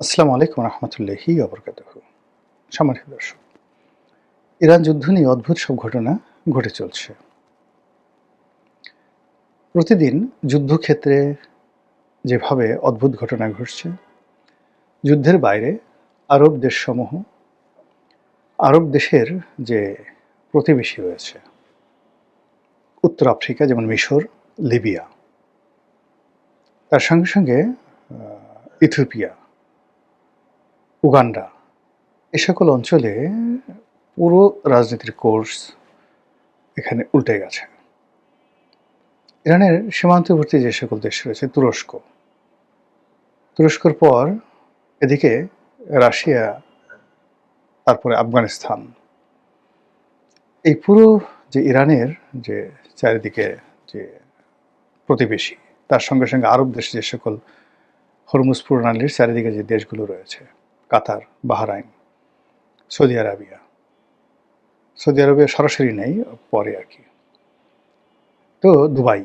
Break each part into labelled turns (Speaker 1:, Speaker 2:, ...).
Speaker 1: আসসালামু আলাইকুম রহমতুল্লাহি ওবরকাতুহু। সম্মানিত দর্শক, ইরান যুদ্ধ নিয়ে অদ্ভুত সব ঘটনা ঘটে চলছে। প্রতিদিন যুদ্ধক্ষেত্রে যেভাবে অদ্ভুত ঘটনা ঘটছে, যুদ্ধের বাইরে আরব দেশসমূহ, আরব দেশের যে প্রতিবেশী রয়েছে, উত্তর আফ্রিকা যেমন মিশর, লিবিয়া, তার সঙ্গে সঙ্গে ইথিওপিয়া, উগান্ডা, এ সকল অঞ্চলে পুরো রাজনীতির কোর্স এখানে উল্টে গেছে। ইরানের সীমান্তবর্তী যে সকল দেশ রয়েছে, তুরস্কর পর এদিকে রাশিয়া, তারপরে আফগানিস্তান, এই পুরো যে ইরানের যে চারিদিকে যে প্রতিবেশী, তার সঙ্গে সঙ্গে আরব দেশ যে সকল হরমুজ প্রণালীর চারিদিকে যে দেশগুলো রয়েছে, Qatar, Bahrain, Saudi Arabia, Saudi Arabia সরাসরি নেই, পরে আর কি, তো দুবাই,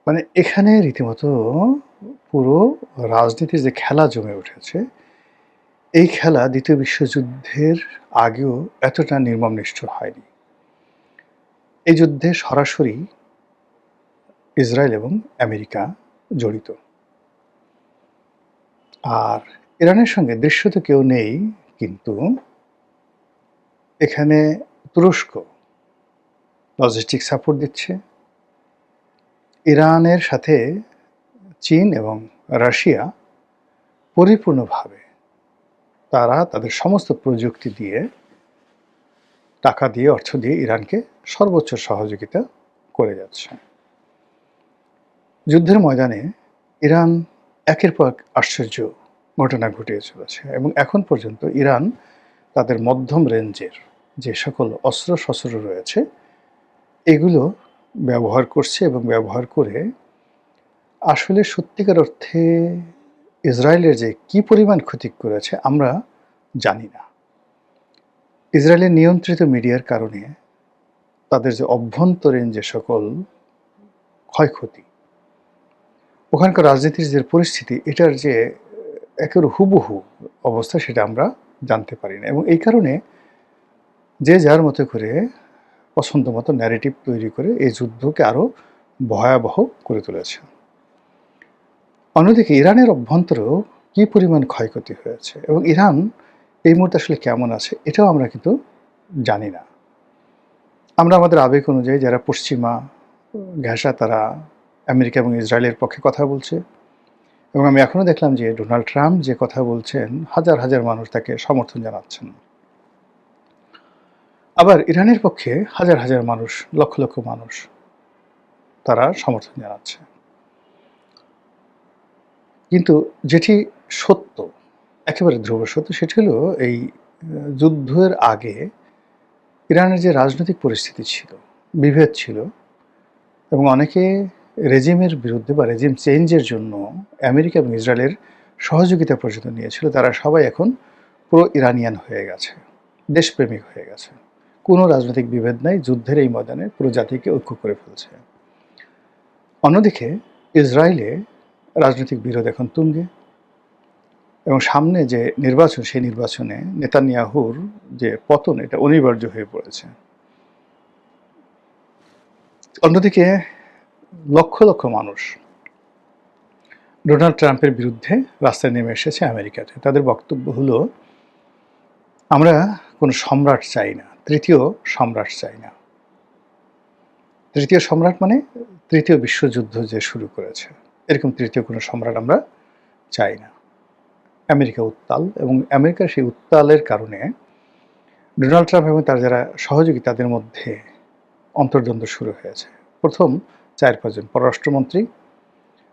Speaker 1: মানে এখানে রীতিমতো পুরো রাজনীতির যে খেলা জমে উঠেছে, এই খেলা দ্বিতীয় বিশ্বযুদ্ধের আগেও এতটা নির্মম নিষ্ঠুর হয়নি। এই যুদ্ধে সরাসরি ইসরায়েল এবং আমেরিকা জড়িত। আর ইরানের সঙ্গে দৃশ্যত কেউ নেই, কিন্তু এখানে তুরস্ক লজিস্টিক সাপোর্ট দিচ্ছে। ইরানের সাথে চীন এবং রাশিয়া পরিপূর্ণভাবে তারা তাদের সমস্ত প্রযুক্তি দিয়ে, টাকা দিয়ে, অর্থ দিয়ে ইরানকে সর্বোচ্চ সহযোগিতা করে যাচ্ছে। যুদ্ধের ময়দানে ইরান একের পর এক আশ্চর্য ঘটনা ঘটিয়ে চলেছে, এবং এখন পর্যন্ত ইরান তাদের মধ্যম রেঞ্জের যে সকল অস্ত্র-শস্ত্র রয়েছে, এগুলো ব্যবহার করছে, এবং ব্যবহার করে আসলে সত্যিকার অর্থে ইসরায়েলের যে কী পরিমাণ ক্ষতি করেছে আমরা জানি না। ইসরায়েলের নিয়ন্ত্রিত মিডিয়ার কারণে তাদের যে অভ্যন্তরীণ যে সকল ক্ষয়ক্ষতি, ওখানকার রাজনীতির যে পরিস্থিতি, এটার যে একেবারে হুবহু অবস্থা, সেটা আমরা জানতে পারি না, এবং এই কারণে যে যার মতো করে পছন্দ মতো ন্যারেটিভ তৈরি করে এই যুদ্ধকে আরও ভয়াবহ করে তুলেছে। অন্যদিকে ইরানের অভ্যন্তরেও কী পরিমাণ ক্ষয়ক্ষতি হয়েছে, এবং ইরান এই মুহূর্তে আসলে কেমন আছে, এটাও আমরা কিন্তু জানি না। আমরা আমাদের আবেগ অনুযায়ী যারা পশ্চিমা ঘেঁষা, তারা আমেরিকা এবং ইসরায়েলের পক্ষে কথা বলছে, এবং আমি এখনও দেখলাম যে ডোনাল্ড ট্রাম্প যে কথা বলছেন, হাজার হাজার মানুষ তাকে সমর্থন জানাচ্ছেন। আবার ইরানের পক্ষে হাজার হাজার মানুষ, লক্ষ লক্ষ মানুষ তারা সমর্থন জানাচ্ছে। কিন্তু যেটি সত্য, একেবারে ধ্রুব সত্য, সেটি হলো এই যুদ্ধের আগে ইরানের যে রাজনৈতিক পরিস্থিতি ছিল, বিভেদ ছিল, এবং অনেকে রেজিমের বিরুদ্ধে বা রেজিম চেঞ্জের জন্য আমেরিকা এবং ইসরায়েলের সহযোগিতা পর্যন্ত নিয়েছিল, তারা সবাই এখন পুরো ইরানিয়ান হয়ে গেছে, দেশপ্রেমিক হয়ে গেছে। কোনো রাজনৈতিক বিভেদ নাই, যুদ্ধের এই ময়দানে পুরো জাতিকে ঐক্য করে ফেলছে। অন্যদিকে ইসরায়েলে রাজনৈতিক বিরোধ এখন তুঙ্গে, এবং সামনে যে নির্বাচন, সেই নির্বাচনে নেতানিয়াহুর যে পতন, এটা অনিবার্য হয়ে পড়েছে। অন্যদিকে লক্ষ লক্ষ মানুষ ডোনাল্ড ট্রাম্পের বিরুদ্ধে রাস্তায় নেমে এসেছে আমেরিকাতে। তাদের বক্তব্য হলো, আমরা কোনো সম্রাট চাই না, তৃতীয় সম্রাট চাই না। তৃতীয় সম্রাট মানে তৃতীয় বিশ্বযুদ্ধ যে শুরু করেছে, এরকম তৃতীয় কোনো সম্রাট আমরা চাই না। আমেরিকা উত্তাল, এবং আমেরিকার সেই উত্তালের কারণে ডোনাল্ড ট্রাম্প এবং তার যারা সহযোগী, তাদের মধ্যে অন্তর্দ্বন্দ্ব শুরু হয়েছে। প্রথম 4-5 জন পররাষ্ট্রমন্ত্রী,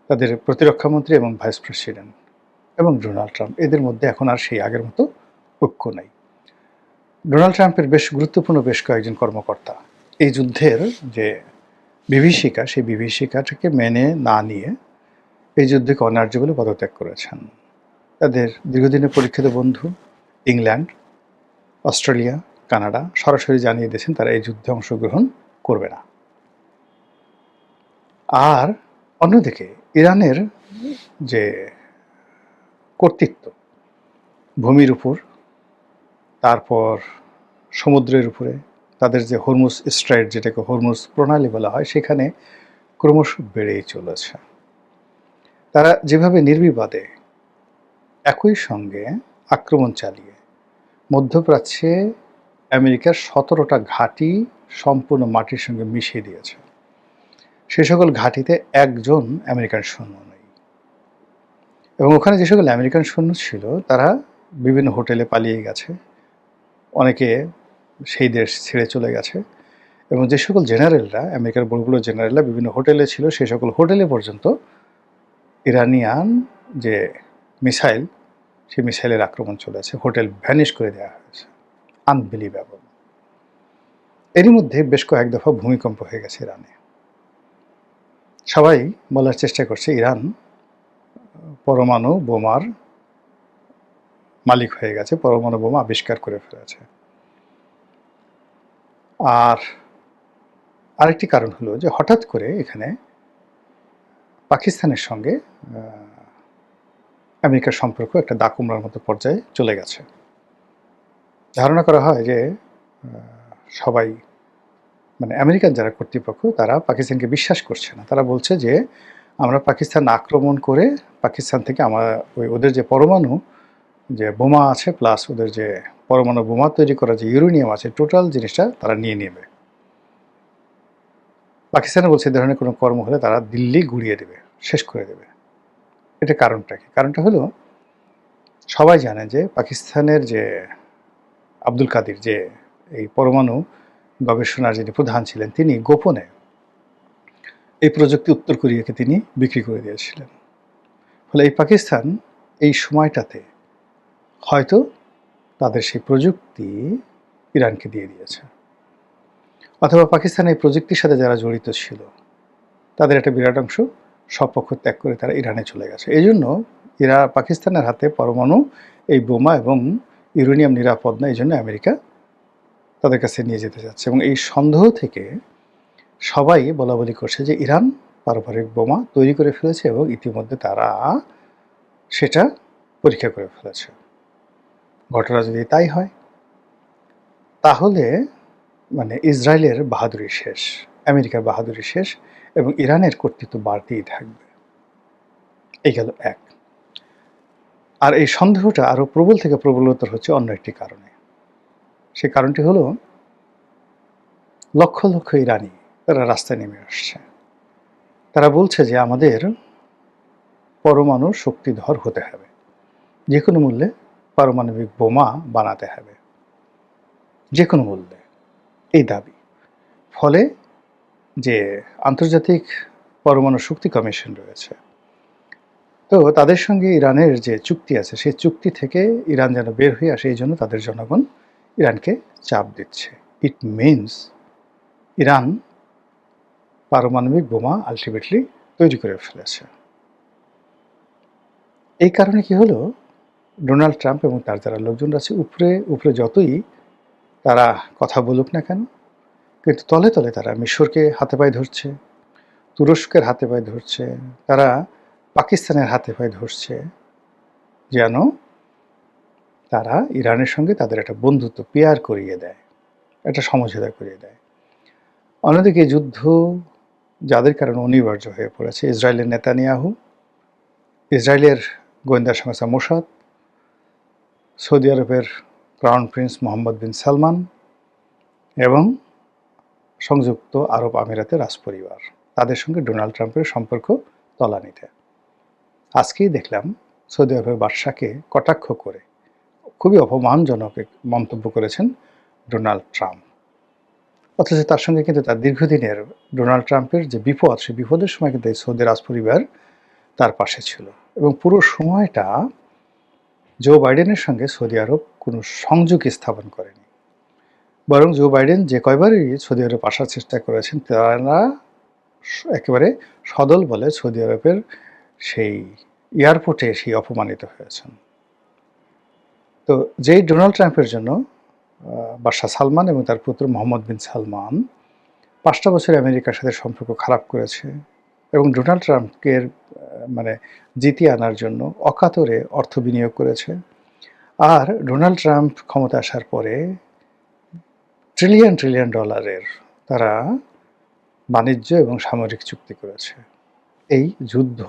Speaker 1: তাদের প্রতিরক্ষামন্ত্রী এবং ভাইস প্রেসিডেন্ট, এবং ডোনাল্ড ট্রাম্প, এদের মধ্যে এখন আর সেই আগের মতো ঐক্য নাই। ডোনাল্ড ট্রাম্পের বেশ গুরুত্বপূর্ণ বেশ কয়েকজন কর্মকর্তা এই যুদ্ধের যে বিভীষিকা, সেই বিভীষিকাটাকে মেনে না নিয়ে এই যুদ্ধকে অন্যায্য বলে পদত্যাগ করেছেন। তাদের দীর্ঘদিনের পরীক্ষিত বন্ধু ইংল্যান্ড, অস্ট্রেলিয়া, কানাডা সরাসরি জানিয়ে দিয়েছেন তারা এই যুদ্ধে অংশগ্রহণ করবে না। আর অন্যদিকে ইরানের যে কর্তৃত্ব ভূমির উপর, তারপর সমুদ্রের উপরে, তাদের যে হরমুজ স্ট্রাইট, যেটাকে হরমুজ প্রণালী বলা হয়, সেখানে ক্রমশ বেড়েই চলেছে। তারা যেভাবে নির্বিবাদে একই সঙ্গে আক্রমণ চালিয়ে মধ্যপ্রাচ্যে আমেরিকার 17টা ঘাঁটি সম্পূর্ণ মাটির সঙ্গে মিশিয়ে দিয়েছে, সে সকল ঘাঁটিতে একজন আমেরিকান সৈন্য নেই। এবং ওখানে যে সকল আমেরিকান সৈন্য ছিল তারা বিভিন্ন হোটেলে পালিয়ে গেছে, অনেকে সেই দেশ ছেড়ে চলে গেছে। এবং যে সকল জেনারেলরা, আমেরিকার বড় বড় জেনারেলরা বিভিন্ন হোটেলে ছিল, সেই সকল হোটেলে পর্যন্ত ইরানিয়ান যে মিসাইল, সেই মিসাইলের আক্রমণ চলেছে, হোটেল ভ্যানিশ করে দেওয়া হয়েছে। আনবিলিভেবল। এরই মধ্যে বেশ কয়েক দফা ভূমিকম্প হয়ে গেছে ইরানে। সবাই বলার চেষ্টা করছে ইরান পরমাণু বোমার মালিক হয়ে গেছে, পরমাণু বোমা আবিষ্কার করে ফেলেছে। আর আরেকটি কারণ হলো যে হঠাৎ করে এখানে পাকিস্তানের সঙ্গে আমেরিকার সম্পর্ক একটা দাকুমড়ার মতো পর্যায়ে চলে গেছে। ধারণা করা হয় যে সবাই, মানে আমেরিকান যারা কর্তৃপক্ষ, তারা পাকিস্তানকে বিশ্বাস করছে না। তারা বলছে যে আমরা পাকিস্তান আক্রমণ করে পাকিস্তান থেকে ওদের যে পরমাণু যে বোমা আছে, প্লাস ওদের যে পরমাণু বোমা তৈরি করা যে ইউরেনিয়াম আছে, টোটাল জিনিসটা তারা নিয়ে নেবে। পাকিস্তানে বলছে এই ধরনের কোনো কর্ম হলে তারা দিল্লি গুড়িয়ে দেবে, শেষ করে দেবে। এটা কারণটা কি? কারণটা হলো, সবাই জানে যে পাকিস্তানের যে আব্দুল কাদির, যে এই পরমাণু গবেষণার যিনি প্রধান ছিলেন, তিনি গোপনে এই প্রযুক্তি উত্তর কোরিয়াকে তিনি বিক্রি করে দিয়েছিলেন। ফলে এই পাকিস্তান এই সময়টাতে হয়তো তাদের সেই প্রযুক্তি ইরানকে দিয়ে দিয়েছে, অথবা পাকিস্তান এই প্রযুক্তির সাথে যারা জড়িত ছিল তাদের একটা বিরাট অংশ সপক্ষ ত্যাগ করে তারা ইরানে চলে গেছে। এই জন্য পাকিস্তানের হাতে পরমাণু এই বোমা এবং ইউরেনিয়াম নিরাপদ না, এই জন্য আমেরিকা তাদের কাছে নিয়ে যেতে যাচ্ছে। এবং এই সন্দেহ থেকে সবাই বলা বলি করছে যে ইরান পারমাণবিক বোমা তৈরি করে ফেলেছে এবং ইতিমধ্যে তারা সেটা পরীক্ষা করে ফেলেছে। ঘটনা যদি তাই হয়, তাহলে মানে ইসরায়েলের বাহাদুরি শেষ, আমেরিকার বাহাদুরি শেষ, এবং ইরানের কর্তৃত্ব বাড়তেই থাকবে। এই গেল এক। আর এই সন্দেহটা আরো প্রবল থেকে প্রবলতর হচ্ছে অন্য একটি কারণে। সেই কারণটি হলো, লক্ষ লক্ষ ইরানি তারা রাস্তায় নেমে আসছে। তারা বলছে যে আমাদের পরমাণু শক্তিধর হতে হবে, যে কোনো মূল্যে পারমাণবিক বোমা বানাতে হবে, যে কোনো মূল্যে, এই দাবি। ফলে যে আন্তর্জাতিক পরমাণু শক্তি কমিশন রয়েছে, তো তাদের সঙ্গে ইরানের যে চুক্তি আছে, সেই চুক্তি থেকে ইরান যেন বের হয়ে আসে, এই জন্য তাদের জনগণ ইরানকে চাপ দিচ্ছে। ইট মিনস ইরান পারমাণবিক বোমা আলটিমেটলি তৈরি করে ফেলেছে। এই কারণে কি হলো, ডোনাল্ড ট্রাম্প এবং তার যারা লোকজন আছে, উপরে উপরে যতই তারা কথা বলুক না কেন, কিন্তু তলে তলে তারা মিশরকে হাতে পায়ে ধরছে, তুরস্কের হাতে পায়ে ধরছে, তারা পাকিস্তানের হাতে পায়ে ধরছে, যেন তারা ইরানের সঙ্গে তাদের একটা বন্ধুত্ব পেয়ার করিয়ে দেয়, একটা সমঝোতা করিয়ে দেয়। অন্যদিকে যুদ্ধ যাদের কারণে অনিবার্য হয়ে পড়েছে, ইসরায়েলের নেতানিয়াহু, ইসরায়েলের গোয়েন্দা সংস্থা মোসাদ, সৌদি আরবের ক্রাউন প্রিন্স মোহাম্মদ বিন সালমান এবং সংযুক্ত আরব আমিরাতের রাজপরিবার, তাদের সঙ্গে ডোনাল্ড ট্রাম্পের সম্পর্ক তলানিতে। আজকেই দেখলাম সৌদি আরবের বাদশাকে কটাক্ষ করে খুবই অপমানজনক মন্তব্য করেছেন ডোনাল্ড ট্রাম্প। অথচ তার সঙ্গে কিন্তু তার দীর্ঘদিনের ডোনাল্ড ট্রাম্পের যে বিপদ, সেই বিপদের সময় কিন্তু এই সৌদি রাজপরিবার তার পাশে ছিল। এবং পুরো সময়টা জো বাইডেনের সঙ্গে সৌদি আরব কোনো সংযোগ স্থাপন করেনি, বরং জো বাইডেন যে কয়বারই সৌদি আরব আসার চেষ্টা করেছেন, তারা একেবারে সদল বলে সৌদি আরবের সেই এয়ারপোর্টে সেই অপমানিত হয়েছেন। তো যেই ডোনাল্ড ট্রাম্পের জন্য বাদশাহ সালমান এবং তার পুত্র মোহাম্মদ বিন সালমান 5টা বছর আমেরিকার সাথে সম্পর্ক খারাপ করেছে, এবং ডোনাল্ড ট্রাম্পকে মানে জিতিয়ে আনার জন্য অকাতরে অর্থ বিনিয়োগ করেছে। আর ডোনাল্ড ট্রাম্প ক্ষমতা আসার পরে ট্রিলিয়ন ডলারের তারা বাণিজ্য এবং সামরিক চুক্তি করেছে। এই যুদ্ধ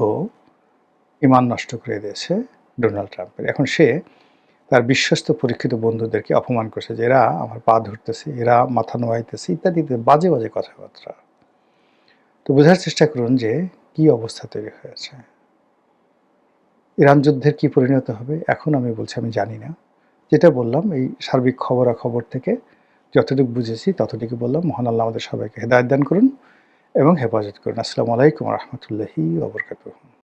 Speaker 1: ঈমান নষ্ট করে দিয়েছে ডোনাল্ড ট্রাম্পের। এখন সে তার বিশ্বস্ত পরীক্ষিত বন্ধুদেরকে অপমান করছে যে এরা আমার পা ধরতেছে, এরা মাথা নোয়াইতেছে ইত্যাদি বাজে বাজে কথাবার্তা। তো বোঝার চেষ্টা করুন যে কি অবস্থা তৈরি হয়েছে। ইরান যুদ্ধের কি পরিণত হবে এখন আমি বলছি আমি জানি না। যেটা বললাম এই সার্বিক খবরাখবর থেকে যতটুকু বুঝেছি ততটুকু বললাম। মহান আল্লাহ আমাদের সবাইকে হেদায়েত দান করুন এবং হেফাজত করুন। আসসালামু আলাইকুম ওয়া রাহমাতুল্লাহি ওয়া বারাকাতুহু।